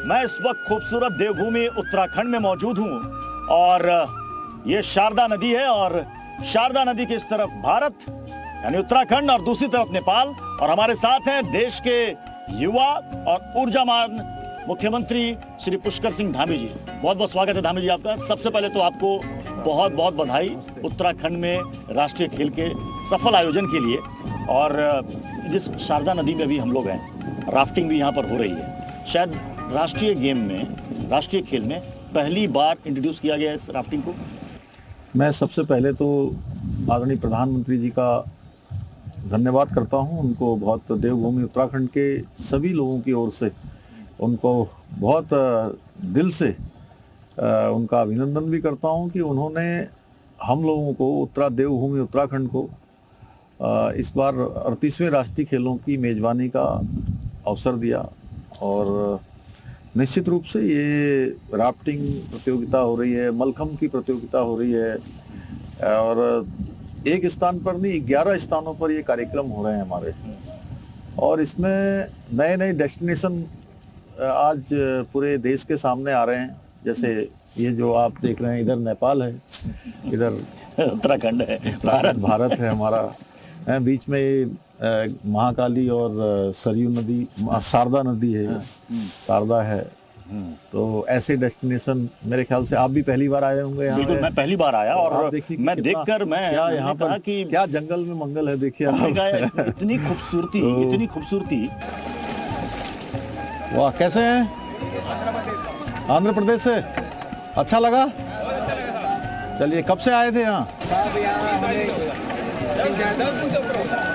मैं इस वक्त खूबसूरत देवभूमि उत्तराखंड में मौजूद हूं और ये शारदा नदी है और शारदा नदी की इस तरफ भारत यानी उत्तराखंड और दूसरी तरफ नेपाल और हमारे साथ हैं देश के युवा और ऊर्जावान मुख्यमंत्री श्री पुष्कर सिंह धामी जी। बहुत बहुत स्वागत है धामी जी आपका। सबसे पहले तो आपको बहुत बहुत बधाई उत्तराखंड में राष्ट्रीय खेल के सफल आयोजन के लिए। और जिस शारदा नदी में भी हम लोग हैं, राफ्टिंग भी यहाँ पर हो रही है। शायद राष्ट्रीय गेम में, राष्ट्रीय खेल में पहली बार इंट्रोड्यूस किया गया है इस राफ्टिंग को। मैं सबसे पहले तो आदरणीय प्रधानमंत्री जी का धन्यवाद करता हूं। उनको बहुत देवभूमि उत्तराखंड के सभी लोगों की ओर से उनको बहुत दिल से उनका अभिनंदन भी करता हूं कि उन्होंने हम लोगों को देवभूमि उत्तराखंड को इस बार 38वें राष्ट्रीय खेलों की मेज़बानी का अवसर दिया। और निश्चित रूप से ये राफ्टिंग प्रतियोगिता हो रही है, मलखम्ब की प्रतियोगिता हो रही है और एक स्थान पर नहीं 11 स्थानों पर ये कार्यक्रम हो रहे हैं हमारे। और इसमें नए नए डेस्टिनेशन आज पूरे देश के सामने आ रहे हैं। जैसे ये जो आप देख रहे हैं, इधर नेपाल है, इधर उत्तराखंड है, भारत है हमारा। बीच में महाकाली और सरयू नदी, शारदा नदी है, शारदा है। तो ऐसे डेस्टिनेशन मेरे ख्याल से आप भी पहली बार आए होंगे यहाँ। बिल्कुल, मैं पहली बार आया और मैं देखकर मैं क्या यहाँ पर कि क्या जंगल में मंगल है। देखिए इतनी खूबसूरती, इतनी खूबसूरती। वाह, कैसे हैं? आंध्र प्रदेश से। अच्छा लगा? चलिए, कब से आए थे यहाँ?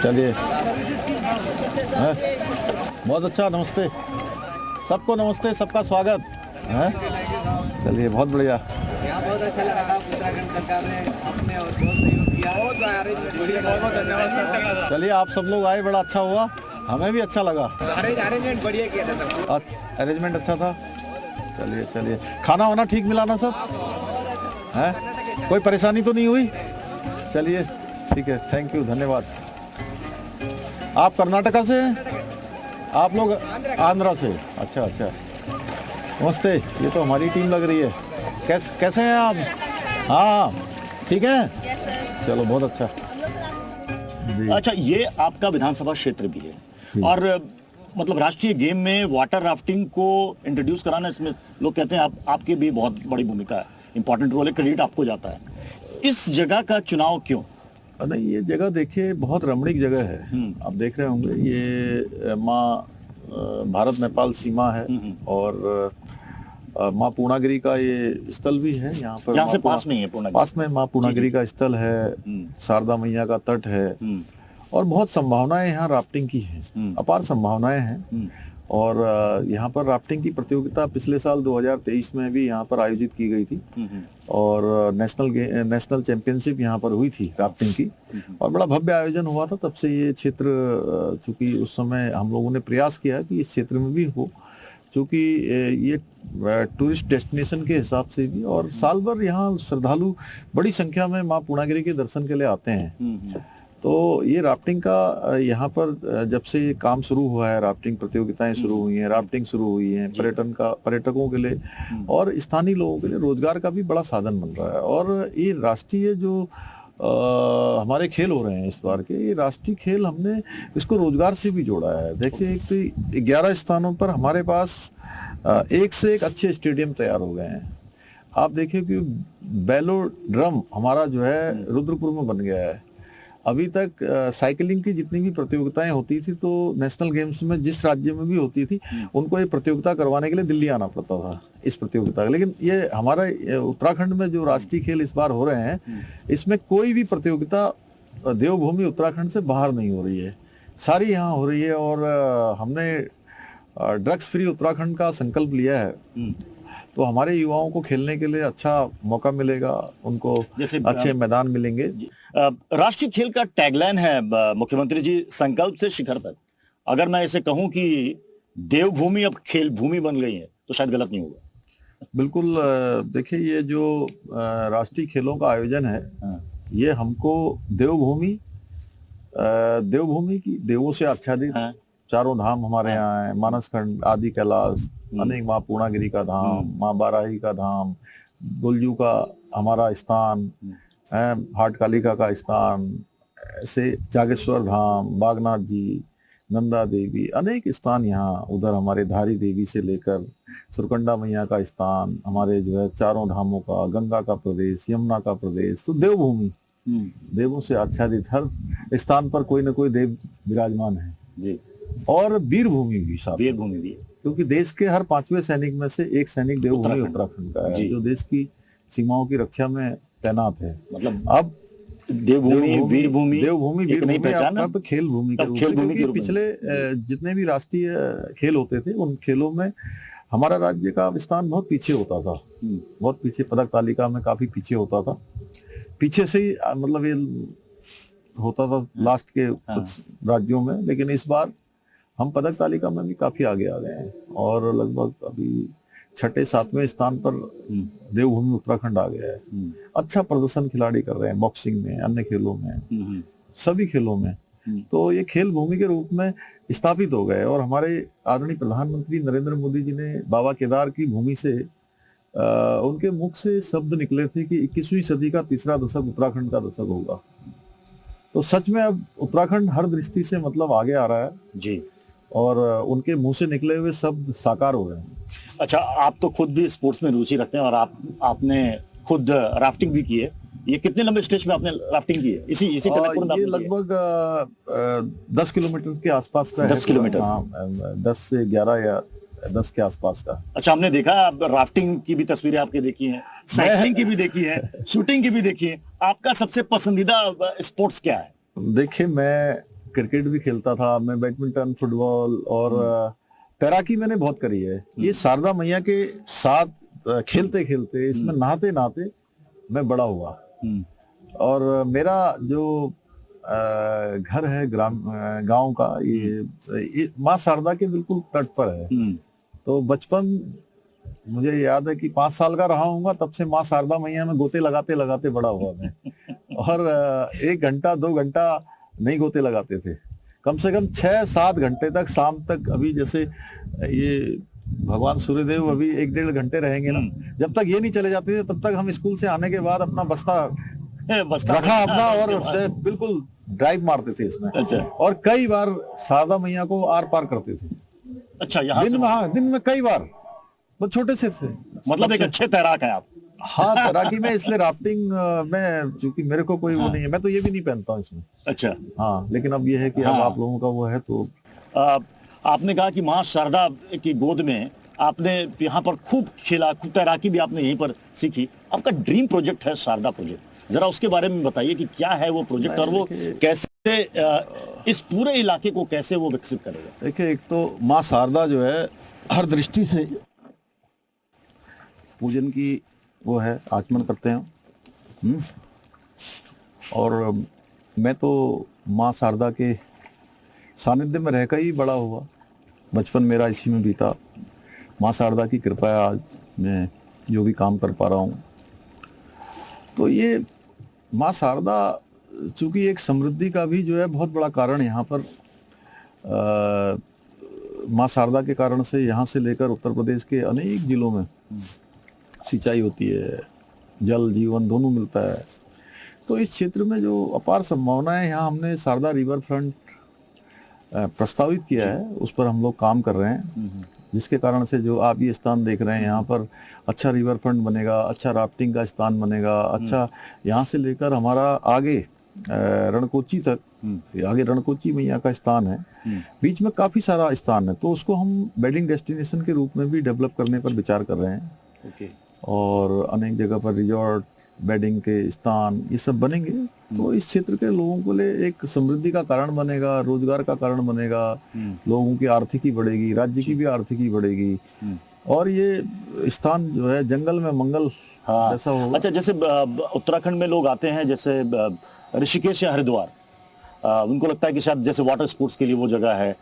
चलिए, बहुत अच्छा। नमस्ते सबको, नमस्ते, सबका स्वागत है। चलिए, बहुत बढ़िया। यहाँ बहुत अच्छा लगा था। उत्तराखंड सरकार ने अपने और बहुत सहयोग किया। बहुत धन्यवाद। चलिए, आप सब लोग आए, बड़ा अच्छा हुआ, हमें भी अच्छा लगा। अरेंजमेंट बढ़िया किया था सब। अच्छा, अरेंजमेंट अच्छा था। चलिए चलिए, खाना वाना ठीक मिला ना सब? है, कोई परेशानी तो नहीं हुई? चलिए ठीक है, थैंक यू, धन्यवाद। आप कर्नाटका से हैं? आप लोग आंध्रा से? अच्छा अच्छा, नमस्ते। ये तो हमारी टीम लग रही है। कैसे हैं आप? हाँ, ठीक है। चलो, बहुत अच्छा। अच्छा, ये आपका विधानसभा क्षेत्र भी है और मतलब राष्ट्रीय गेम में वाटर राफ्टिंग को इंट्रोड्यूस कराना, इसमें लोग कहते हैं आपकी भी बहुत बड़ी भूमिका है, इंपॉर्टेंट रोल है, क्रेडिट आपको जाता है। इस जगह का चुनाव क्यों? नहीं, ये जगह देखिए बहुत रमणीक जगह है। आप देख रहे होंगे, ये भारत नेपाल सीमा है और माँ पूर्णागिरी का ये स्थल भी है। यहाँ पर यहाँ से पास में ही है पूर्णागिरी। पास में माँ पूर्णागिरी का स्थल है, शारदा मैया का तट है और बहुत संभावनाएं यहाँ राफ्टिंग की हैं, अपार संभावनाएं हैं। और यहाँ पर राफ्टिंग की प्रतियोगिता पिछले साल 2023 में भी यहाँ पर आयोजित की गई थी और नेशनल चैंपियनशिप यहाँ पर हुई थी राफ्टिंग की और बड़ा भव्य आयोजन हुआ था। तब से ये क्षेत्र, चूंकि उस समय हम लोगों ने प्रयास किया कि इस क्षेत्र में भी हो, क्योंकि ये टूरिस्ट डेस्टिनेशन के हिसाब से भी और साल भर यहाँ श्रद्धालु बड़ी संख्या में माँ पूर्णागिरी के दर्शन के लिए आते हैं। तो ये राफ्टिंग का यहाँ पर जब से ये काम शुरू हुआ है, राफ्टिंग प्रतियोगिताएं शुरू हुई हैं, राफ्टिंग शुरू हुई हैं, पर्यटकों के लिए और स्थानीय लोगों के लिए रोजगार का भी बड़ा साधन बन रहा है। और ये राष्ट्रीय जो हमारे खेल हो रहे हैं इस बार के, ये राष्ट्रीय खेल हमने इसको रोजगार से भी जोड़ा है। देखिए, एक तो 11 स्थानों पर हमारे पास एक से एक अच्छे स्टेडियम तैयार हो गए हैं। आप देखिए कि बेलोड्रम हमारा जो है रुद्रपुर में बन गया है। अभी तक साइकिलिंग की जितनी भी प्रतियोगिताएं होती थी तो नेशनल गेम्स में जिस राज्य में भी होती थी उनको ये प्रतियोगिता करवाने के लिए दिल्ली आना पड़ता था इस प्रतियोगिता। लेकिन ये हमारा उत्तराखंड में जो राष्ट्रीय खेल इस बार हो रहे हैं, इसमें कोई भी प्रतियोगिता देवभूमि उत्तराखंड से बाहर नहीं हो रही है, सारी यहाँ हो रही है। और हमने ड्रग्स फ्री उत्तराखंड का संकल्प लिया है, तो हमारे युवाओं को खेलने के लिए अच्छा मौका मिलेगा, उनको अच्छे मैदान मिलेंगे। राष्ट्रीय खेल का टैगलाइन है मुख्यमंत्री जी, संकल्प से शिखर तक। अगर मैं इसे कहूं कि देवभूमि अब खेल भूमि बन गई है तो शायद गलत नहीं होगा। बिल्कुल। देखिए, ये जो राष्ट्रीय खेलों का आयोजन है, ये हमको देवभूमि की देवों से आच्छादित चारों धाम हमारे यहाँ है, मानसखंड, आदि कैलाश, अनेक, माँ पूर्णागिरी का धाम, माँ बाराही का धाम, गुलजू का हमारा स्थान है, हाट कालिका का स्थान, ऐसे जागेश्वर धाम, बागनाथ जी, नंदा देवी, अनेक स्थान यहाँ, उधर हमारे धारी देवी से लेकर सुरकंडा मैया का स्थान, हमारे जो है चारों धामों का, गंगा का प्रदेश, यमुना का प्रदेश, तो देवभूमि, देवों से आच्छादित हर स्थान पर कोई न कोई देव विराजमान है जी। और वीर भूमि भी, साथ वीर भूमि भी है, क्योंकि देश के हर 5वें सैनिक में से एक सैनिक देवभूमि उत्तराखंड का है, जो देश की सीमाओं की रक्षा में तैनात है। मतलब अब देवभूमि, वीर भूमि, देवभूमि, वीर नहीं भूमि, पहचान, अब खेल भूमि के रूप में, खेल भूमि के क्योंकि रूप में। पिछले जितने भी राष्ट्रीय खेल होते थे, उन खेलों में हमारा राज्य का स्थान बहुत पीछे होता था, बहुत पीछे, पदक तालिका में काफी पीछे होता था, पीछे से ही मतलब ये होता था लास्ट के कुछ राज्यों में। लेकिन इस बार हम पदक तालिका में भी काफी आगे आ गए हैं और लगभग अभी 6-7वें स्थान पर देवभूमि उत्तराखंड आ गया है। अच्छा प्रदर्शन खिलाड़ी कर रहे हैं, बॉक्सिंग में, अन्य खेलों में, सभी खेलों में। तो ये खेल भूमि के रूप में स्थापित हो गए और हमारे आदरणीय प्रधानमंत्री नरेंद्र मोदी जी ने बाबा केदार की भूमि से उनके मुख से शब्द निकले थे कि 21वीं सदी का तीसरा दशक उत्तराखंड का दशक होगा। तो सच में अब उत्तराखंड हर दृष्टि से मतलब आगे आ रहा है जी, और उनके मुंह से निकले हुए शब्द साकार हो रहे हैं। अच्छा, आप तो खुद भी स्पोर्ट्स में रुचि रखते हैं और आपने खुद राफ्टिंग भी की है। ये कितने लंबे स्ट्रेच में आपने राफ्टिंग की है? इसी टनकपुर में ये आपने की है? लगभग 10 किलोमीटर के आसपास का 10 किलोमीटर? हाँ, 10 से 11 या 10 के आसपास का। अच्छा, हमने देखा, आप राफ्टिंग की भी तस्वीरें आपके देखी हैं, साइकिलिंग की भी देखी है, शूटिंग की भी देखी है। आपका सबसे पसंदीदा स्पोर्ट्स क्या है? देखिए, मैं क्रिकेट भी खेलता था, मैं बैडमिंटन, फुटबॉल और तैराकी मैंने बहुत करी है। ये शारदा मैया के साथ खेलते खेलते, इसमें नहाते नहाते मैं बड़ा हुआ। और मेरा जो घर है गांव का, ये माँ शारदा के बिल्कुल तट पर है। तो बचपन मुझे याद है कि 5 साल का रहा हूँगा, तब से माँ शारदा मैया में गोते लगाते लगाते बड़ा हुआ मैं। और 1 घंटा 2 घंटा नहीं गोते लगाते थे, कम से कम 6-7 घंटे तक, शाम तक। अभी जैसे ये भगवान सूर्यदेव अभी 1-1.5 घंटे रहेंगे ना, जब तक ये नहीं चले जाते थे तब तक हम स्कूल से आने के बाद अपना बस्ता रखा अपना और बिल्कुल ड्राइव मारते थे इसमें। अच्छा। और कई बार शारदा मैया को आर पार करते थे। अच्छा, यहाँ दिन में, हाँ, दिन में कई बार, वो छोटे से थे। मतलब एक अच्छे तैराक है आप? हाँ, तैराकी में, इसलिए राफ्टिंग में चूंकि मेरे को कोई वो नहीं है, मैं तो ये भी नहीं पहनता हूँ इसमें। अच्छा, हाँ, लेकिन अब ये है कि अब आप लोगों का वो है तो। आपने कहा कि माँ शारदा की गोद में आपने यहाँ पर खूब खेला, खूब तैराकी भी आपने यहीं पर सीखी। आपका ड्रीम प्रोजेक्ट है शारदा प्रोजेक्ट, जरा उसके बारे में बताइए कि क्या है वो प्रोजेक्ट और वो कैसे इस पूरे इलाके को कैसे वो विकसित करेगा? देखिए, एक तो माँ शारदा जो है हर दृष्टि से पूजन की वो है, आचमन करते हैं। और मैं तो माँ शारदा के सानिध्य में रहकर ही बड़ा हुआ, बचपन मेरा इसी में बीता। माँ शारदा की कृपा है आज मैं जो भी काम कर पा रहा हूँ। तो ये माँ शारदा चूँकि एक समृद्धि का भी जो है बहुत बड़ा कारण यहाँ पर, माँ शारदा के कारण से यहाँ से लेकर उत्तर प्रदेश के अनेक जिलों में सिंचाई होती है, जल जीवन दोनों मिलता है। तो इस क्षेत्र में जो अपार संभावनाएं, यहाँ हमने शारदा रिवर फ्रंट प्रस्तावित किया है, उस पर हम लोग काम कर रहे हैं, जिसके कारण से जो आप ये स्थान देख रहे हैं, यहाँ पर अच्छा रिवर फ्रंट बनेगा, अच्छा राफ्टिंग का स्थान बनेगा, अच्छा यहाँ से लेकर हमारा आगे रणकोची तक, आगे रणकोची मैया का स्थान है, बीच में काफी सारा स्थान है। तो उसको हम वेडिंग डेस्टिनेशन के रूप में भी डेवलप करने पर विचार कर रहे हैं। और अनेक जगह पर रिजॉर्ट, वेडिंग के स्थान, ये सब बनेंगे। तो इस क्षेत्र के लोगों को लिए एक समृद्धि का कारण बनेगा, रोजगार का कारण बनेगा, लोगों की आर्थिकी बढ़ेगी, राज्य की भी आर्थिकी बढ़ेगी। और ये स्थान जो है जंगल में मंगल जैसा होगा। अच्छा, जैसे उत्तराखंड में लोग आते हैं, जैसे ऋषिकेश या हरिद्वार, उनको लगता है कि शायद जैसे वाटर स्पोर्ट्स के लिए वो जगह है।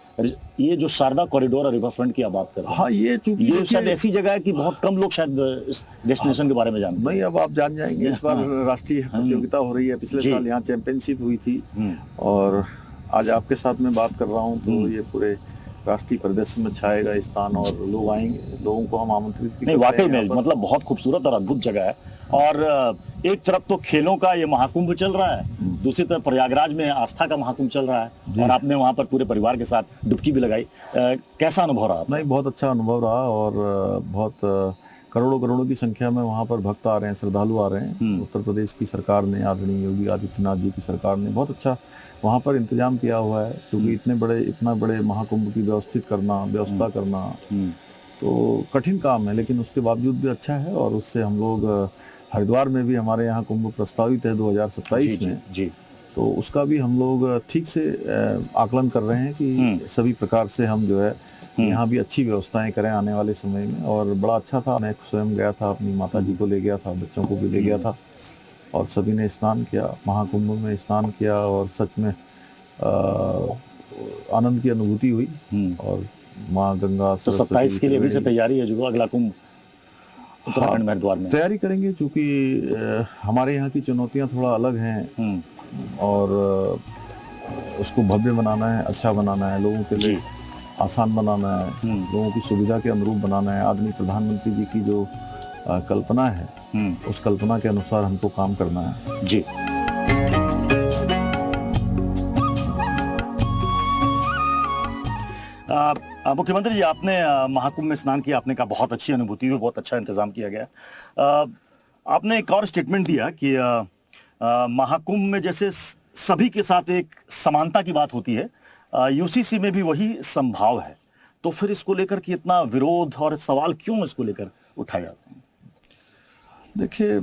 ये जो शारदा कॉरिडोर और रिवर फ्रंट की आप बात कर रहे हैं, हाँ, ये शायद ऐसी जगह है कि बहुत कम लोग शायद इस डेस्टिनेशन के बारे में जानते हैं। नहीं, अब आप जान जाएंगे। इस बार राष्ट्रीय प्रतियोगिता हो रही है, पिछले साल यहाँ चैंपियनशिप हुई थी और आज आपके साथ में बात कर रहा हूँ। तो ये पूरे राष्ट्रीय परिदृश्य में छाएगा स्थान और लोग आएंगे, लोगों को हम आमंत्रित भी नहीं, करते वाकई हैं में यहाँ पर। मतलब बहुत खूबसूरत और अद्भुत जगह है। और एक तरफ तो खेलों का ये महाकुंभ चल रहा है, दूसरी तरफ प्रयागराज में आस्था का महाकुंभ चल रहा है, और आपने वहां पर पूरे परिवार के साथ डुबकी भी लगाई। कैसा अनुभव रहा? नहीं, बहुत अच्छा अनुभव रहा, और बहुत करोड़ों करोड़ों की संख्या में वहाँ पर भक्त आ रहे हैं, श्रद्धालु आ रहे हैं। उत्तर प्रदेश की सरकार ने, आदरणीय योगी आदित्यनाथ जी की सरकार ने बहुत अच्छा वहाँ पर इंतजाम किया हुआ है, क्योंकि इतना बड़े महाकुंभ की व्यवस्था करना तो कठिन काम है, लेकिन उसके बावजूद भी अच्छा है। और उससे हम लोग हरिद्वार में भी हमारे यहाँ कुंभ प्रस्तावित है 2027 में, जी। तो उसका भी हम लोग ठीक से आकलन कर रहे हैं कि सभी प्रकार से हम जो है यहाँ भी अच्छी व्यवस्थाएं करें आने वाले समय में। और बड़ा अच्छा था, मैं स्वयं गया था, अपनी माता जी को ले गया था, बच्चों को भी ले गया था, और सभी ने स्नान किया, महाकुंभ में स्नान किया, और सच में आनंद की अनुभूति हुई। और माँ गंगा तो 27 के लिए भी से तैयारी है जो अगला कुंभ उत्तराखंड में हरिद्वार में तैयारी करेंगे, क्योंकि हमारे यहाँ की चुनौतियाँ थोड़ा अलग हैं, और उसको भव्य बनाना है, अच्छा बनाना है, लोगों के लिए आसान बनाना है, लोगों की सुविधा के अनुरूप बनाना है। आदरणीय प्रधानमंत्री जी की जो कल्पना है, उस कल्पना के अनुसार हमको काम करना है। जी। मुख्यमंत्री जी, आपने महाकुंभ में स्नान किया, आपने कहा बहुत अच्छी अनुभूति हुई, बहुत अच्छा इंतजाम किया गया। आपने एक और स्टेटमेंट दिया कि महाकुंभ में जैसे सभी के साथ एक समानता की बात होती है, यूसीसी में भी वही संभाव है। तो फिर इसको लेकर कि इतना विरोध और सवाल क्यों इसको लेकर उठाए जाते हैं? देखिए,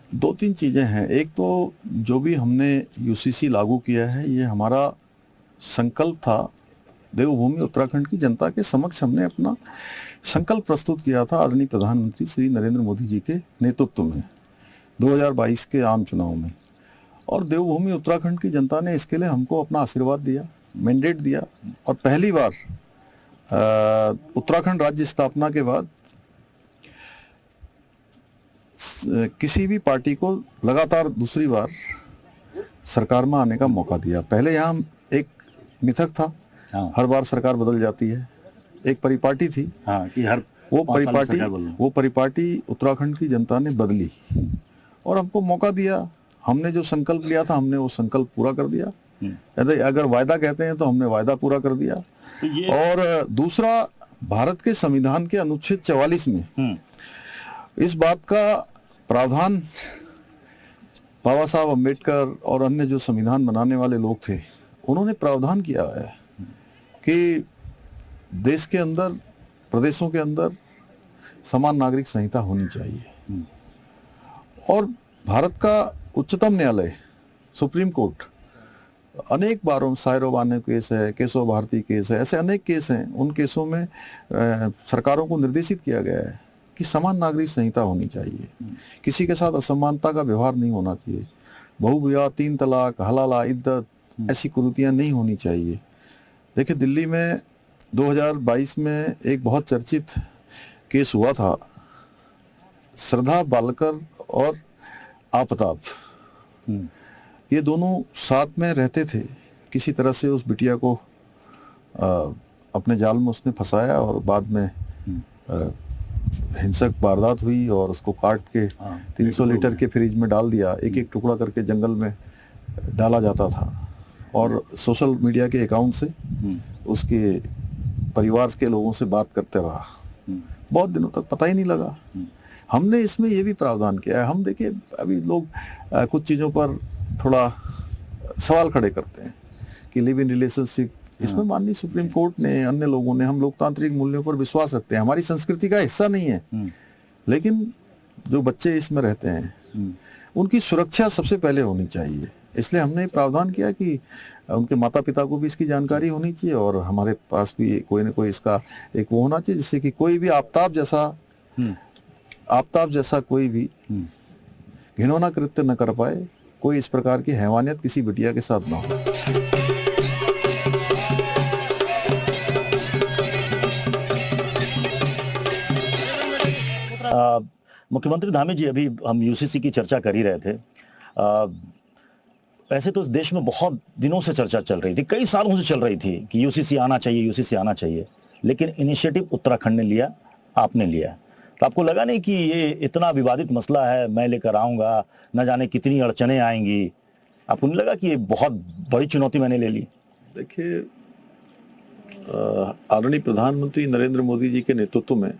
दो तीन चीज़ें हैं। एक तो जो भी हमने यूसीसी लागू किया है, ये हमारा संकल्प था, देवभूमि उत्तराखंड की जनता के समक्ष हमने अपना संकल्प प्रस्तुत किया था आदरणीय प्रधानमंत्री श्री नरेंद्र मोदी जी के नेतृत्व में 2022 के आम चुनाव में। और देवभूमि उत्तराखंड की जनता ने इसके लिए हमको अपना आशीर्वाद दिया, मैंडेट दिया, और पहली बार उत्तराखंड राज्य स्थापना के बाद किसी भी पार्टी को लगातार दूसरी बार सरकार में आने का मौका दिया। पहले यहाँ एक मिथक था, हर बार सरकार बदल जाती है, एक परिपाटी थी, कि हर वो परिपाटी उत्तराखंड की जनता ने बदली और हमको मौका दिया। हमने जो संकल्प लिया था, हमने वो संकल्प पूरा कर दिया। अगर वायदा कहते हैं तो हमने वायदा पूरा कर दिया। और दूसरा, भारत के संविधान के अनुच्छेद 44 में इस बात का प्रावधान बाबा साहब अम्बेडकर और अन्य जो संविधान बनाने वाले लोग थे, उन्होंने प्रावधान किया है कि देश के अंदर, प्रदेशों के अंदर समान नागरिक संहिता होनी चाहिए। और भारत का उच्चतम न्यायालय, सुप्रीम कोर्ट, अनेक बारों, सायरोबाने केस है, केशव भारती केस है, ऐसे अनेक केस हैं। उन केसों में सरकारों को निर्देशित किया गया है कि समान नागरिक संहिता होनी चाहिए, किसी के साथ असमानता का व्यवहार नहीं होना चाहिए, बहुविवाह, 3 तलाक, हलाला, इद्दत, ऐसी कुरीतियाँ नहीं होनी चाहिए। देखिए, दिल्ली में 2022 में एक बहुत चर्चित केस हुआ था, श्रद्धा बालकर और आपताब, ये दोनों साथ में रहते थे। किसी तरह से उस बिटिया को अपने जाल में उसने फंसाया और बाद में हिंसक वारदात हुई और उसको काट के 300 लीटर के फ्रिज में डाल दिया। एक एक टुकड़ा करके जंगल में डाला जाता था और सोशल मीडिया के अकाउंट से उसके परिवार के लोगों से बात करते रहा। बहुत दिनों तक पता ही नहीं लगा। हमने इसमें ये भी प्रावधान किया है। हम देखिए, अभी लोग कुछ चीज़ों पर थोड़ा सवाल खड़े करते हैं कि लिव इन रिलेशनशिप, इसमें माननीय सुप्रीम कोर्ट ने, अन्य लोगों ने, हम लोकतांत्रिक मूल्यों पर विश्वास रखते हैं, हमारी संस्कृति का हिस्सा नहीं है, लेकिन जो बच्चे इसमें रहते हैं उनकी सुरक्षा सबसे पहले होनी चाहिए। इसलिए हमने प्रावधान किया कि उनके माता पिता को भी इसकी जानकारी होनी चाहिए और हमारे पास भी कोई ना कोई इसका एक वो होना चाहिए, जिससे कि कोई भी आपताब जैसा कोई भी घिनौना कृत्य न कर पाए, कोई इस प्रकार की हैवानियत किसी बिटिया के साथ ना हो। मुख्यमंत्री धामी जी, अभी हम यूसीसी की चर्चा कर ही रहे थे। ऐसे तो देश में बहुत दिनों से चर्चा चल रही थी, कई सालों से चल रही थी कि यूसीसी आना चाहिए, यूसीसी आना चाहिए, लेकिन इनिशिएटिव उत्तराखंड ने लिया, आपने लिया। तो आपको लगा नहीं कि ये इतना विवादित मसला है, मैं लेकर आऊंगा, न जाने कितनी अड़चने आएंगी? आपको नहीं लगा कि ये बहुत बड़ी चुनौती मैंने ले ली? देखिए, आदरणीय प्रधानमंत्री नरेंद्र मोदी जी के नेतृत्व में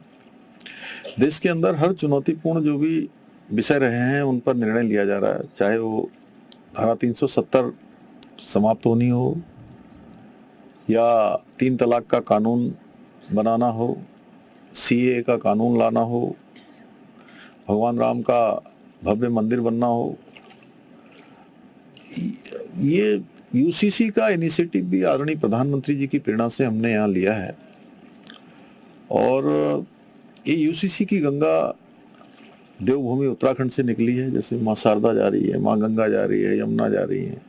देश के अंदर हर चुनौतीपूर्ण जो भी विषय रहे हैं उन पर निर्णय लिया जा रहा है, चाहे वो धारा 370 समाप्त होनी हो या 3 तलाक का कानून बनाना हो, सीए का कानून लाना हो, भगवान राम का भव्य मंदिर बनना हो। ये यूसीसी का इनिशिएटिव भी आदरणीय प्रधानमंत्री जी की प्रेरणा से हमने यहाँ लिया है और ये यूसीसी की गंगा देवभूमि उत्तराखंड से निकली है। जैसे माँ शारदा जा रही है, माँ गंगा जा रही है, यमुना जा रही है,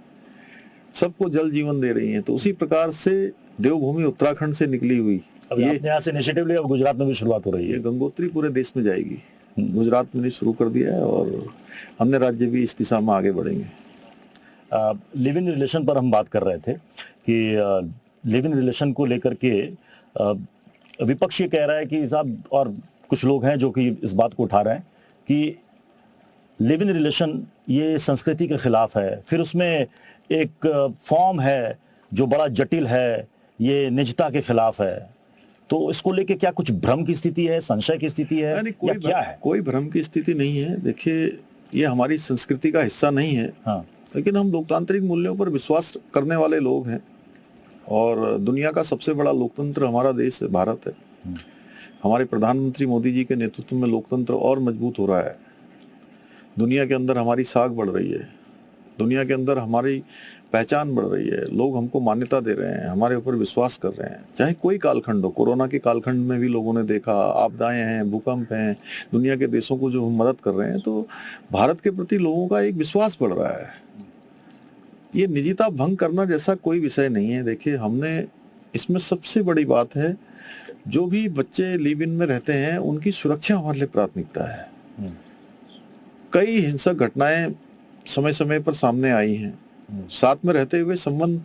सबको जल जीवन दे रही हैं, तो उसी प्रकार से देवभूमि उत्तराखंड से निकली हुई ये यहाँ से इनिशिएटिव लिया, अब गुजरात में भी शुरुआत हो रही है। ये गंगोत्री पूरे देश में जाएगी। गुजरात में शुरू कर दिया है और अन्य राज्य भी इस दिशा में आगे बढ़ेंगे। लिव इन रिलेशन पर हम बात कर रहे थे कि लिव इन रिलेशन को लेकर के विपक्ष ये कह रहा है कि साहब, और कुछ लोग हैं जो कि इस बात को उठा रहे हैं कि लिव इन रिलेशन ये संस्कृति के खिलाफ है, फिर उसमें एक फॉर्म है जो बड़ा जटिल है, ये निजता के खिलाफ है। तो इसको लेके क्या कुछ भ्रम की स्थिति है, संशय की स्थिति है, या क्या है? कोई भ्रम की स्थिति नहीं है। देखिए, ये हमारी संस्कृति का हिस्सा नहीं है। हाँ। लेकिन हम लोकतांत्रिक मूल्यों पर विश्वास करने वाले लोग हैं और दुनिया का सबसे बड़ा लोकतंत्र हमारा देश है, भारत है। हमारे प्रधानमंत्री मोदी जी के नेतृत्व में लोकतंत्र और मजबूत हो रहा है। दुनिया के अंदर हमारी साख बढ़ रही है, दुनिया के अंदर हमारी पहचान बढ़ रही है, लोग हमको मान्यता दे रहे हैं, हमारे ऊपर विश्वास कर रहे हैं। चाहे कोई कालखंड हो, कोरोना के कालखंड में भी लोगों ने देखा, आपदाएं हैं, भूकंप हैं, दुनिया के देशों को जो हम मदद कर रहे हैं, तो भारत के प्रति लोगों का एक विश्वास बढ़ रहा है। ये निजता भंग करना जैसा कोई विषय नहीं है। देखिए, हमने इसमें सबसे बड़ी बात है, जो भी बच्चे लिव इन में रहते हैं उनकी सुरक्षा हमारे लिए प्राथमिकता है। कई हिंसक घटनाएं समय समय पर सामने आई हैं। साथ में रहते हुए संबंध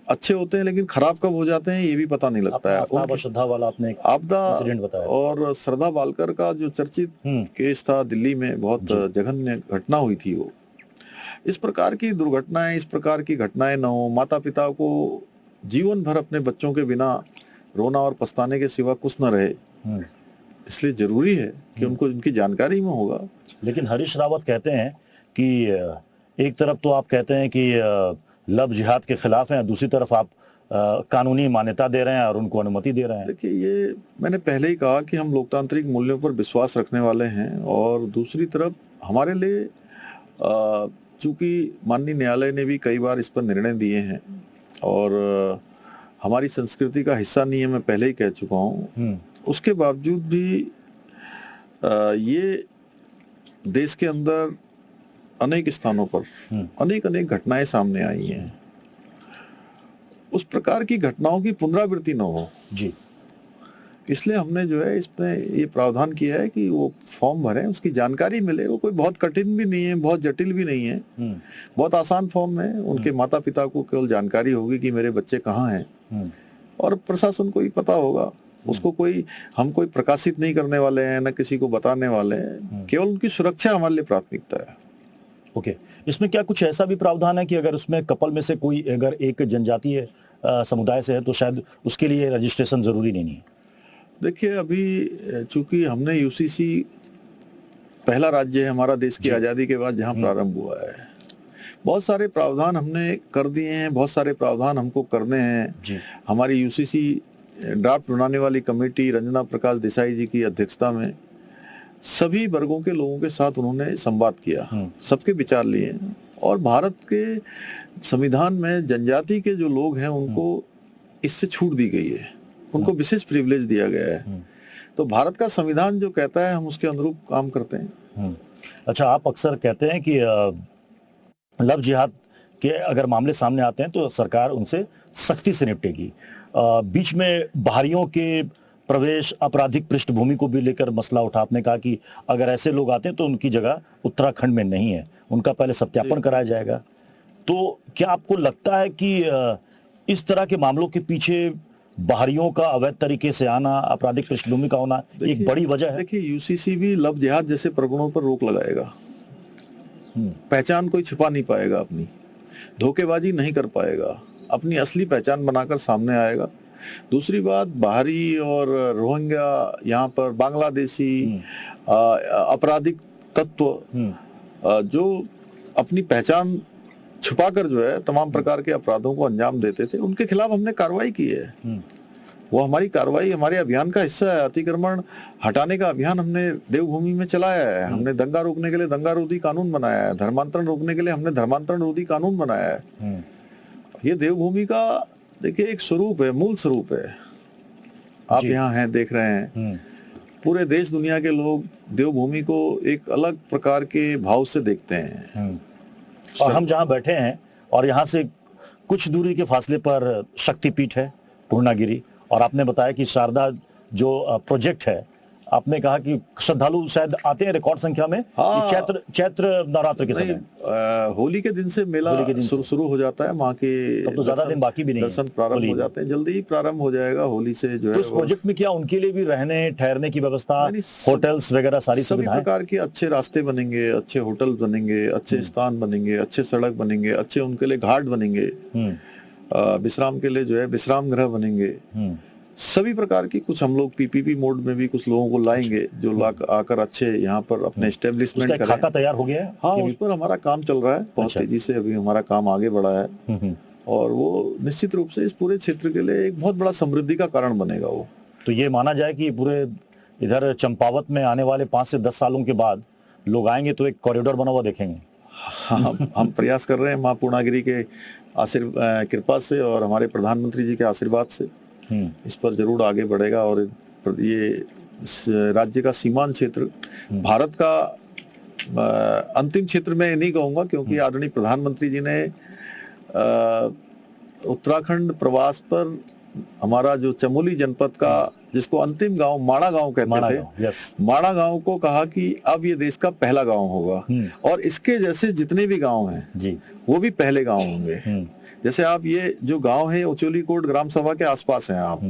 अच्छे होते हैं, लेकिन खराब कब हो जाते हैं ये भी पता नहीं लगता है। श्रद्धा वाला आपने एक आपदा इंसिडेंट बताया, और श्रद्धा बालकर का जो चर्चित केस था दिल्ली में, बहुत जघन्य घटना हुई थी। वो इस प्रकार की दुर्घटनाएं, इस प्रकार की घटनाएं न हो, माता पिता को जीवन भर अपने बच्चों के बिना रोना और पछताने के सिवा कुछ न रहे। इसलिए जरूरी है कि उनको उनकी जानकारी में होगा। लेकिन हरीश रावत कहते हैं कि एक तरफ तो आप कहते हैं कि लव जिहाद के खिलाफ हैं, दूसरी तरफ आप कानूनी मान्यता दे रहे हैं और उनको अनुमति दे रहे हैं। देखिए, ये मैंने पहले ही कहा कि हम लोकतांत्रिक मूल्यों पर विश्वास रखने वाले हैं और दूसरी तरफ हमारे लिए चूंकि माननीय न्यायालय ने भी कई बार इस पर निर्णय दिए हैं और हमारी संस्कृति का हिस्सा नहीं है, मैं पहले ही कह चुका हूँ, उसके बावजूद भी ये देश के अंदर अनेक स्थानों पर अनेक घटनाएं सामने आई हैं। उस प्रकार की घटनाओं की पुनरावृत्ति न हो जी, इसलिए हमने जो है इसमें ये प्रावधान किया है कि वो फॉर्म भरें, उसकी जानकारी मिले। वो कोई बहुत कठिन भी नहीं है, बहुत जटिल भी नहीं है, बहुत आसान फॉर्म है। उनके माता पिता को केवल जानकारी होगी कि मेरे बच्चे कहाँ हैं और प्रशासन को ही पता होगा। उसको हम कोई प्रकाशित नहीं करने वाले हैं, न किसी को बताने वाले हैं, केवल उनकी सुरक्षा हमारे लिए प्राथमिकता है। ओके, इसमें क्या कुछ ऐसा भी प्रावधान है कि अगर उसमें कपल में से कोई अगर एक जनजातीय समुदाय से है तो शायद उसके लिए रजिस्ट्रेशन जरूरी नहीं है? देखिए, अभी चूंकि हमने यूसीसी पहला राज्य है हमारा देश की आज़ादी के बाद जहां प्रारंभ हुआ है, बहुत सारे प्रावधान हमने कर दिए हैं, बहुत सारे प्रावधान हमको करने हैं। हमारी यूसीसी ड्राफ्ट बनाने वाली कमेटी रंजना प्रकाश देसाई जी की अध्यक्षता में सभी वर्गों के लोगों के साथ उन्होंने संवाद किया, सबके विचार लिए और भारत के संविधान में जनजाति के जो लोग हैं उनको इससे छूट दी गई है, उनको विशेष प्रिविलेज दिया गया है। तो भारत का संविधान जो कहता है हम उसके अनुरूप काम करते हैं। अच्छा, आप अक्सर कहते हैं कि लव जिहाद के अगर मामले सामने आते हैं तो सरकार उनसे सख्ती से निपटेगी। बीच में बाहरियों के प्रवेश, आपराधिक पृष्ठभूमि को भी लेकर मसला उठा। आपने कहा कि अगर ऐसे लोग आते हैं तो उनकी जगह उत्तराखंड में नहीं है, उनका पहले सत्यापन कराया जाएगा। तो क्या आपको लगता है कि इस तरह के मामलों के पीछे बाहरियों का अवैध तरीके से आना, आपराधिक पृष्ठभूमि का होना एक बड़ी वजह है? देखिए, यूसीसी भी लव जिहाद जैसे प्रकरणों पर रोक लगाएगा। पहचान कोई छिपा नहीं पाएगा अपनी, धोखेबाजी नहीं कर पाएगा, अपनी असली पहचान बनाकर सामने आएगा। दूसरी बात, बाहरी और रोहिंग्या, यहाँ पर बांग्लादेशी आपराधिक तत्व जो अपनी पहचान छुपाकर जो है तमाम प्रकार के अपराधों को अंजाम देते थे, उनके खिलाफ हमने कार्रवाई की है। वो हमारी कार्रवाई हमारे अभियान का हिस्सा है। अतिक्रमण हटाने का अभियान हमने देवभूमि में चलाया है। हमने दंगा रोकने के लिए दंगा रोधी कानून बनाया है। धर्मांतरण रोकने के लिए हमने धर्मांतरण रोधी कानून बनाया है। ये देवभूमि का देखिए एक स्वरूप है, मूल स्वरूप है। आप यहाँ हैं, देख रहे हैं, पूरे देश दुनिया के लोग देवभूमि को एक अलग प्रकार के भाव से देखते हैं। और हम जहाँ बैठे हैं और यहाँ से कुछ दूरी के फासले पर शक्तिपीठ है पूर्णागिरी, और आपने बताया कि शारदा जो प्रोजेक्ट है, आपने कहा कि श्रद्धालु शायद आते हैं रिकॉर्ड संख्या में। हाँ, चैत्र नवरात्र के समय, होली के दिन से मेला शुरू हो जाता है। माँ के तब तो ज्यादा दिन बाकी भी नहीं, दर्शन प्रारंभ हो जाते हैं, जल्दी ही प्रारंभ हो जाएगा होली से जो है। तो इस प्रोजेक्ट में क्या उनके लिए भी रहने ठहरने की व्यवस्था, होटल्स वगैरह सारी सभी सुविधाएं? प्रकार के अच्छे रास्ते बनेंगे, अच्छे होटल बनेंगे, अच्छे स्थान बनेंगे, अच्छे सड़क बनेंगे, अच्छे उनके लिए घाट बनेंगे, विश्राम के लिए जो है विश्राम गृह बनेंगे। सभी प्रकार की, कुछ हम लोग पीपीपी मोड में भी कुछ लोगों को लाएंगे जो आकर अच्छे यहाँ पर अपने एस्टेब्लिशमेंट करें। खाका तैयार हो गया है? हाँ, उस पर हमारा काम चल रहा है बहुत तेजी से। अभी हमारा काम आगे बढ़ा है और वो निश्चित रूप से इस पूरे क्षेत्र के लिए एक बहुत बड़ा समृद्धि का कारण बनेगा। वो तो ये माना जाए कि पूरे इधर चंपावत में आने वाले 5 से 10 सालों के बाद लोग आएंगे तो एक कॉरिडोर बना हुआ देखेंगे। हाँ, हम प्रयास कर रहे हैं माँ पूर्णागिरी के कृपा से और हमारे प्रधानमंत्री जी के आशीर्वाद से इस पर जरूर आगे बढ़ेगा। और ये राज्य का सीमांत क्षेत्र भारत का अंतिम क्षेत्र में नहीं कहूंगा, क्योंकि आदरणीय प्रधानमंत्री जी ने उत्तराखंड प्रवास पर हमारा जो चमोली जनपद का, जिसको अंतिम गांव माड़ा गांव कहते थे, माड़ा गांव को कहा कि अब ये देश का पहला गांव होगा और इसके जैसे जितने भी गांव हैं जी, वो भी पहले गांव होंगे। जैसे आप ये जो गांव है उचोली कोट ग्राम सभा के आसपास हैं आप,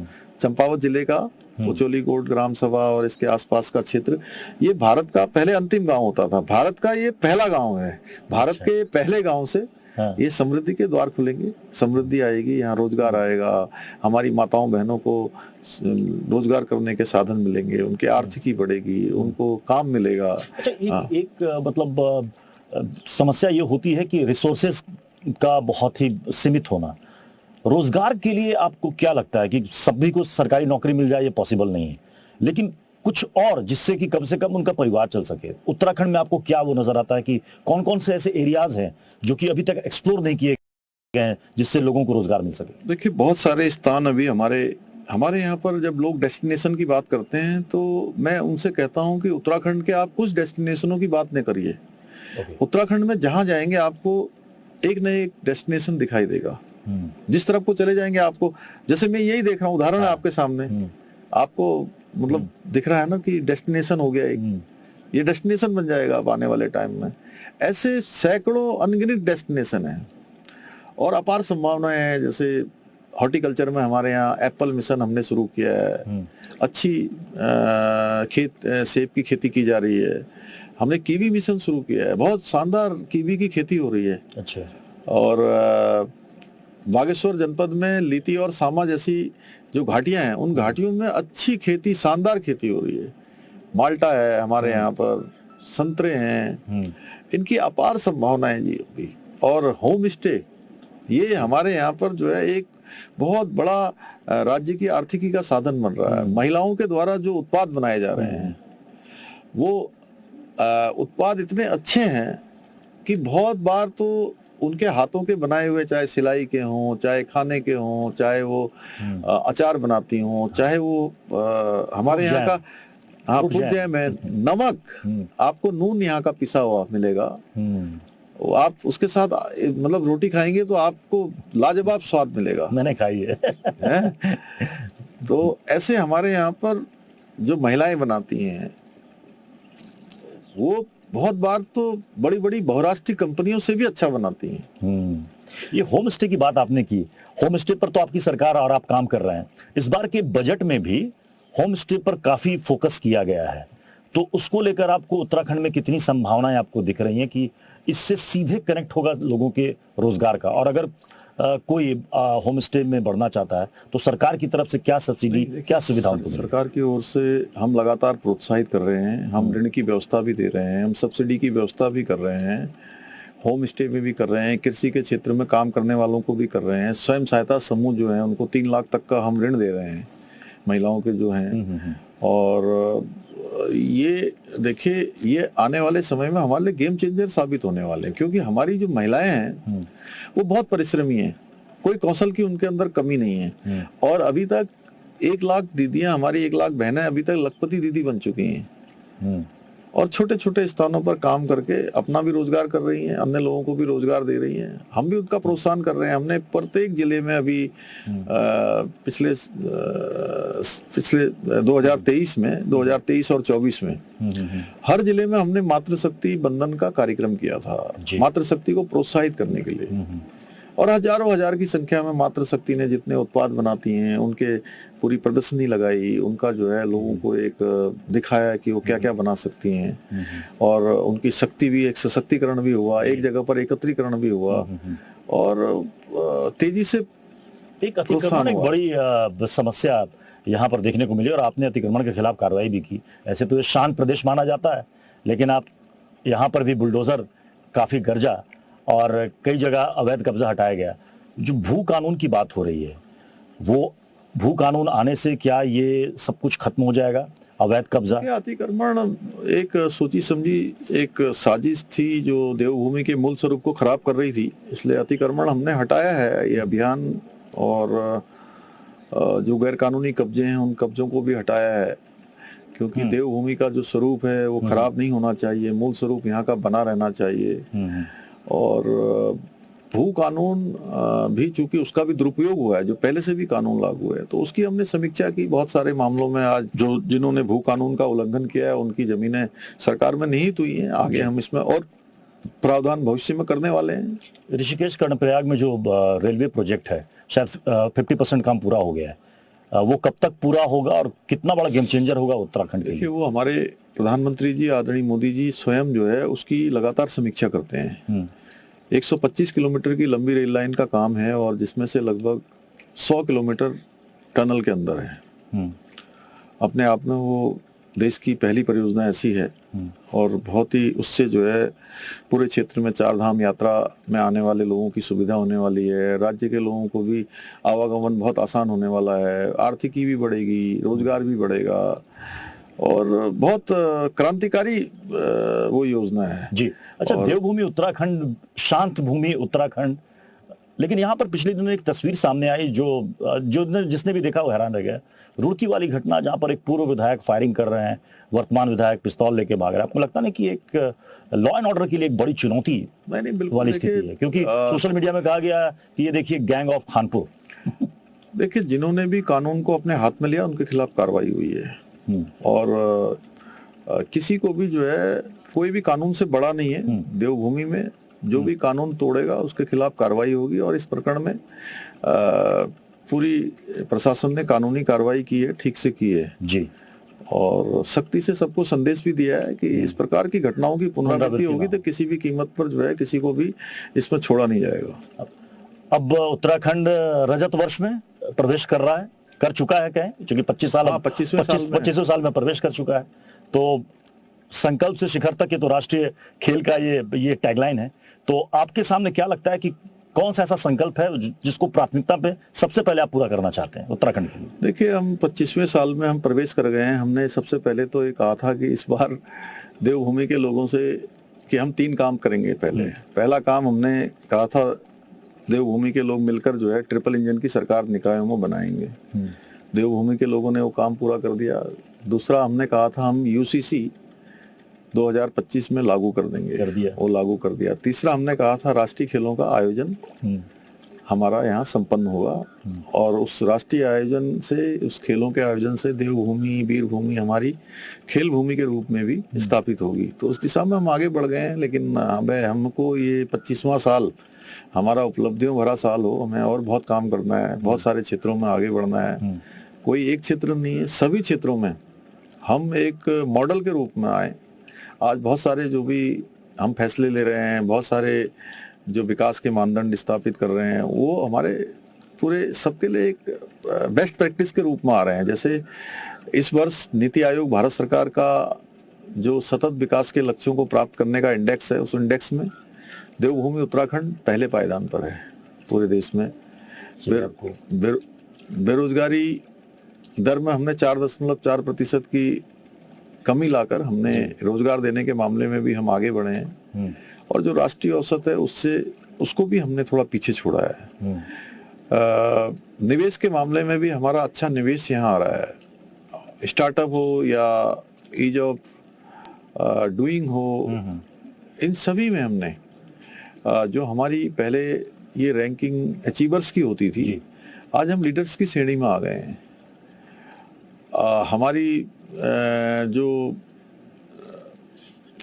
चंपावत जिले का उचोली कोट ग्राम सभा और इसके आसपास का क्षेत्र, ये भारत का पहले अंतिम गांव होता था। भारत का ये पहला गांव है। भारत के पहले गांव से ये समृद्धि के द्वार खुलेंगे, समृद्धि आएगी, यहाँ रोजगार आएगा, हमारी माताओं बहनों को रोजगार करने के साधन मिलेंगे, उनकी आर्थिकी बढ़ेगी, उनको काम मिलेगा। अच्छा, एक मतलब समस्या ये होती है कि रिसोर्सेज का बहुत ही सीमित होना। रोजगार के लिए आपको क्या लगता है कि सभी को सरकारी नौकरी मिल जाए, ये पॉसिबल नहीं है, लेकिन कुछ और जिससे कि कम से कम उनका परिवार चल सके? उत्तराखंड में आपको क्या वो नजर आता है कि कौन कौन से ऐसे एरियाज हैं जो कि अभी तक एक्सप्लोर नहीं किए गए हैं जिससे लोगों को रोजगार मिल सके? देखिए, बहुत सारे स्थान अभी हमारे यहाँ पर जब लोग डेस्टिनेशन की बात करते हैं तो मैं उनसे कहता हूँ कि उत्तराखंड के आप कुछ डेस्टिनेशनों की बात नहीं करिए। उत्तराखंड में जहाँ जाएंगे आपको एक न एक डेस्टिनेशन दिखाई देगा। जिस तरफ को चले जाएंगे आपको, जैसे मैं यही देख रहा हूँ, उदाहरण है आपके सामने, आपको मतलब दिख रहा है ना कि डेस्टिनेशन हो गया एक, ये डेस्टिनेशन बन जाएगा अब आने वाले टाइम में। ऐसे सैकड़ों अनगिनत डेस्टिनेशन है और अपार संभावनाएं हैं। जैसे हॉर्टिकल्चर में हमारे यहाँ एप्पल मिशन हमने शुरू किया है, अच्छी सेब की खेती की जा रही है। हमने कीवी मिशन शुरू किया है, बहुत शानदार कीवी की खेती हो रही है। अच्छा। और बागेश्वर जनपद में लीती और सामा जैसी जो घाटियां हैं, उन घाटियों में अच्छी खेती, शानदार खेती हो रही है। माल्टा है हमारे यहाँ पर, संतरे हैं, इनकी अपार संभावनाएं जी अभी। और होम स्टे, ये हमारे यहाँ पर जो है एक बहुत बड़ा राज्य की आर्थिकी का साधन बन रहा है। महिलाओं के द्वारा जो उत्पाद बनाए जा रहे हैं, वो उत्पाद इतने अच्छे हैं कि बहुत बार तो उनके हाथों के बनाए हुए, चाहे सिलाई के हों, चाहे खाने के हों, चाहे वो अचार बनाती हों, चाहे वो हमारे यहाँ का फूड जैम है, नमक, आपको नून यहाँ का पिसा हुआ मिलेगा। आप उसके साथ मतलब रोटी खाएंगे तो आपको लाजवाब स्वाद मिलेगा। मैंने खाई है। तो ऐसे हमारे यहाँ पर जो महिलाएं बनाती हैं वो बहुत बार तो बड़ी बड़ी बहुराष्ट्रीय कंपनियों से भी अच्छा बनाती हैं। ये होम स्टे की बात आपने की, होम स्टे पर तो आपकी सरकार और आप काम कर रहे हैं। इस बार के बजट में भी होम स्टे पर काफी फोकस किया गया है, तो उसको लेकर आपको उत्तराखंड में कितनी संभावनाएं आपको दिख रही हैं कि इससे सीधे कनेक्ट होगा लोगों के रोजगार का? और अगर कोई होम स्टे में बढ़ना चाहता है तो सरकार की तरफ से क्या सब्सिडी, क्या सुविधा उनको मिलेगी? सरकार की ओर से हम लगातार प्रोत्साहित कर रहे हैं, हम ऋण की व्यवस्था भी दे रहे हैं, हम सब्सिडी की व्यवस्था भी कर रहे हैं, होम स्टे में भी कर रहे हैं, कृषि के क्षेत्र में काम करने वालों को भी कर रहे हैं, स्वयं सहायता समूह जो है उनको 3 लाख तक का हम ऋण दे रहे हैं महिलाओं के जो हैं। और ये देखिए, ये आने वाले समय में हमारे लिए गेम चेंजर साबित होने वाले हैं, क्योंकि हमारी जो महिलाएं हैं वो बहुत परिश्रमी हैं, कोई कौशल की उनके अंदर कमी नहीं है। और अभी तक 1 लाख दीदियां, हमारी 1 लाख बहनें अभी तक लखपति दीदी बन चुकी हैं और छोटे छोटे स्थानों पर काम करके अपना भी रोजगार कर रही हैं, अन्य लोगों को भी रोजगार दे रही हैं। हम भी उनका प्रोत्साहन कर रहे हैं। हमने प्रत्येक जिले में अभी पिछले 2023 और 24 में हर जिले में हमने मातृशक्ति बंधन का कार्यक्रम किया था, मातृशक्ति को प्रोत्साहित करने के लिए। और हजारों हजार की संख्या में मातृशक्ति ने जितने उत्पाद बनाती हैं उनके पूरी प्रदर्शनी लगाई, उनका जो है लोगों को एक दिखाया कि वो क्या क्या बना सकती हैं, और उनकी शक्ति भी, एक सशक्तिकरण भी हुआ, एक जगह पर एकत्रीकरण भी हुआ, और तेजी से एक अतिक्रमण एक बड़ी समस्या यहाँ पर देखने को मिली और आपने अतिक्रमण के खिलाफ कार्रवाई भी की। ऐसे तो ये शांत प्रदेश माना जाता है, लेकिन आप यहाँ पर भी बुलडोजर काफी गरजा और कई जगह अवैध कब्जा हटाया गया। जो भू कानून की बात हो रही है, वो भू कानून आने से क्या ये सब कुछ खत्म हो जाएगा? अवैध कब्जा, अतिक्रमण एक सोची समझी एक साजिश थी जो देवभूमि के मूल स्वरूप को खराब कर रही थी, इसलिए अतिक्रमण हमने हटाया है ये अभियान। और जो गैर कानूनी कब्जे हैं उन कब्जों को भी हटाया है, क्योंकि देवभूमि का जो स्वरूप है वो खराब नहीं होना चाहिए, मूल स्वरूप यहाँ का बना रहना चाहिए। और भू कानून भी चूंकि उसका भी दुरुपयोग हुआ है, जो पहले से भी कानून लागू है, तो उसकी हमने समीक्षा की। बहुत सारे मामलों में आज जो जिन्होंने भू कानून का उल्लंघन किया है उनकी जमीनें सरकार में निहित हुई हैं। आगे हम इसमें और प्रावधान भविष्य में करने वाले हैं। ऋषिकेश कर्णप्रयाग में जो रेलवे प्रोजेक्ट है, शायद 50% काम पूरा हो गया है, वो कब तक पूरा होगा और कितना बड़ा गेम चेंजर होगा उत्तराखंड के लिए? वो हमारे प्रधानमंत्री जी आदरणीय मोदी जी स्वयं जो है उसकी लगातार समीक्षा करते हैं। 125 किलोमीटर की लंबी रेल लाइन का काम है और जिसमें से लगभग 100 किलोमीटर टनल के अंदर है। अपने आप में वो देश की पहली परियोजना ऐसी है और बहुत ही उससे जो है पूरे क्षेत्र में 4 धाम यात्रा में आने वाले लोगों की सुविधा होने वाली है। राज्य के लोगों को भी आवागमन बहुत आसान होने वाला है, आर्थिकी भी बढ़ेगी, रोजगार भी बढ़ेगा और बहुत क्रांतिकारी वो योजना है जी। अच्छा, देवभूमि उत्तराखंड, शांत भूमि उत्तराखंड, लेकिन यहाँ पर पिछले दिनों एक तस्वीर सामने आई जो जिसने भी देखा वो हैरान रह गया। रुड़की वाली घटना जहाँ पर एक पूर्व विधायक फायरिंग कर रहे हैं, वर्तमान विधायक पिस्तौल लेके भाग रहा है। आपको लगता नहीं कि एक लॉ एंड ऑर्डर के लिए एक बड़ी चुनौती वाली स्थिति है? क्योंकि सोशल मीडिया में कहा गया कि ये देखिए गैंग ऑफ खानपुर। देखिए, जिन्होंने भी कानून को अपने हाथ में लिया उनके खिलाफ कार्रवाई हुई है और किसी को भी जो है कोई भी कानून से बड़ा नहीं है। देवभूमि में जो भी कानून तोड़ेगा उसके खिलाफ कार्रवाई होगी और इस प्रकरण में पूरी प्रशासन ने कानूनी कार्रवाई की है, ठीक से की है जी। और सख्ती से सबको संदेश भी दिया है कि इस प्रकार की घटनाओं की पुनरावृत्ति होगी तो किसी भी कीमत पर जो है किसी को भी इसमें छोड़ा नहीं जाएगा। अब उत्तराखंड रजत वर्ष में प्रवेश कर रहा है, कर चुका है, कहें क्योंकि 25वें साल में प्रवेश कर चुका है। तो संकल्प से शिखर तक, ये तो राष्ट्रीय खेल का ये टैगलाइन है। तो आपके सामने क्या लगता है कि कौन सा ऐसा संकल्प है जिसको प्राथमिकता पे सबसे पहले आप पूरा करना चाहते हैं उत्तराखंड के लिए? देखिए, हम 25वें साल में हम प्रवेश कर गए हैं। हमने सबसे पहले तो ये कहा था कि इस बार देवभूमि के लोगों से कि हम 3 काम करेंगे। पहला काम हमने कहा था देवभूमि के लोग मिलकर जो है ट्रिपल इंजन की सरकार निकायों में बनाएंगे। देवभूमि के लोगों ने वो काम पूरा कर दिया। दूसरा हमने कहा था हम यूसीसी 2025 में लागू कर देंगे, वो लागू कर दिया। तीसरा हमने कहा था राष्ट्रीय खेलों का आयोजन हमारा यहाँ संपन्न हुआ और उस राष्ट्रीय आयोजन से, उस खेलों के आयोजन से देवभूमि, वीरभूमि हमारी खेल भूमि के रूप में भी स्थापित होगी। तो उस दिशा में हम आगे बढ़ गए हैं, लेकिन हमको ये 25वां साल हमारा उपलब्धियों भरा साल हो, हमें और बहुत काम करना है, बहुत सारे क्षेत्रों में आगे बढ़ना है। कोई एक क्षेत्र नहीं है, सभी क्षेत्रों में हम एक मॉडल के रूप में आए। आज बहुत सारे जो भी हम फैसले ले रहे हैं, बहुत सारे जो विकास के मानदंड स्थापित कर रहे हैं, वो हमारे पूरे सबके लिए एक बेस्ट प्रैक्टिस के रूप में आ रहे हैं। जैसे इस वर्ष नीति आयोग भारत सरकार का जो सतत विकास के लक्ष्यों को प्राप्त करने का इंडेक्स है, उस इंडेक्स में देवभूमि उत्तराखंड पहले पायदान पर है पूरे देश में। बेरोजगारी दर में हमने 4.4% की कमी लाकर हमने रोजगार देने के मामले में भी हम आगे बढ़े हैं, और जो राष्ट्रीय औसत है उसको भी हमने थोड़ा पीछे छोड़ा है। निवेश के मामले में भी हमारा अच्छा निवेश यहाँ आ रहा है, स्टार्टअप हो या ईज ऑफ डूइंग हो, इन सभी में हमने जो हमारी पहले ये रैंकिंग अचीवर्स की होती थी, आज हम लीडर्स की श्रेणी में आ गए हैं। हमारी जो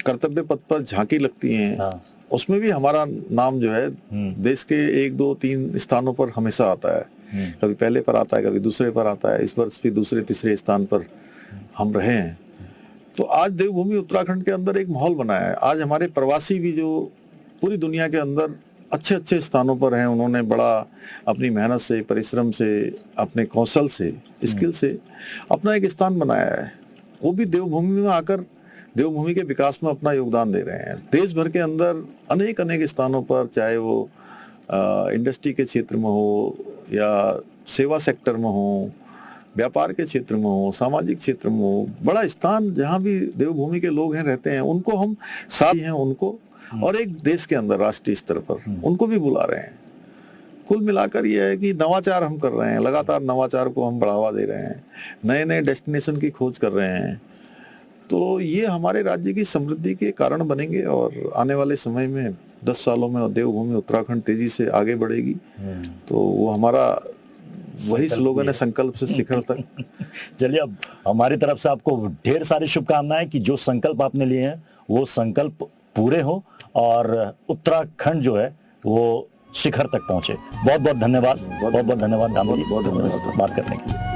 कर्तव्य पथ पर झांकी लगती हैं, उसमें भी हमारा नाम जो है देश के 1, 2, 3 स्थानों पर हमेशा आता है। कभी पहले पर आता है, कभी दूसरे पर आता है। इस वर्ष भी दूसरे तीसरे स्थान पर हम रहे हैं। तो आज देवभूमि उत्तराखंड के अंदर एक माहौल बना है। आज हमारे प्रवासी भी जो पूरी दुनिया के अंदर अच्छे अच्छे स्थानों पर हैं, उन्होंने बड़ा अपनी मेहनत से, परिश्रम से, अपने कौशल से, स्किल से अपना एक स्थान बनाया है। वो भी देवभूमि में आकर देवभूमि के विकास में अपना योगदान दे रहे हैं। देश भर के अंदर अनेक अनेक स्थानों पर, चाहे वो इंडस्ट्री के क्षेत्र में हो या सेवा सेक्टर में हो, व्यापार के क्षेत्र में हो, सामाजिक क्षेत्र में हो, बड़ा स्थान जहाँ भी देवभूमि के लोग हैं, रहते हैं, उनको हम साथ हैं उनको, और एक देश के अंदर राष्ट्रीय स्तर पर उनको भी बुला रहे हैं। कुल मिलाकर यह है कि नवाचार हम कर रहे हैं, लगातार नवाचार को हम बढ़ावा दे रहे हैं, नए नए डेस्टिनेशन की खोज कर रहे हैं। तो ये हमारे राज्य की समृद्धि के कारण बनेंगे, और आने वाले समय में 10 सालों में देवभूमि उत्तराखंड तेजी से आगे बढ़ेगी। तो वो हमारा वही स्लोगन है, संकल्प से शिखर तक। चलिए, अब हमारी तरफ से आपको ढेर सारी शुभकामनाएं कि जो संकल्प आपने लिए हैं वो संकल्प पूरे हो और उत्तराखंड जो है वो शिखर तक पहुंचे। बहुत बहुत धन्यवाद, बहुत बहुत धन्यवाद, बहुत धन्यवाद बात करने के लिए।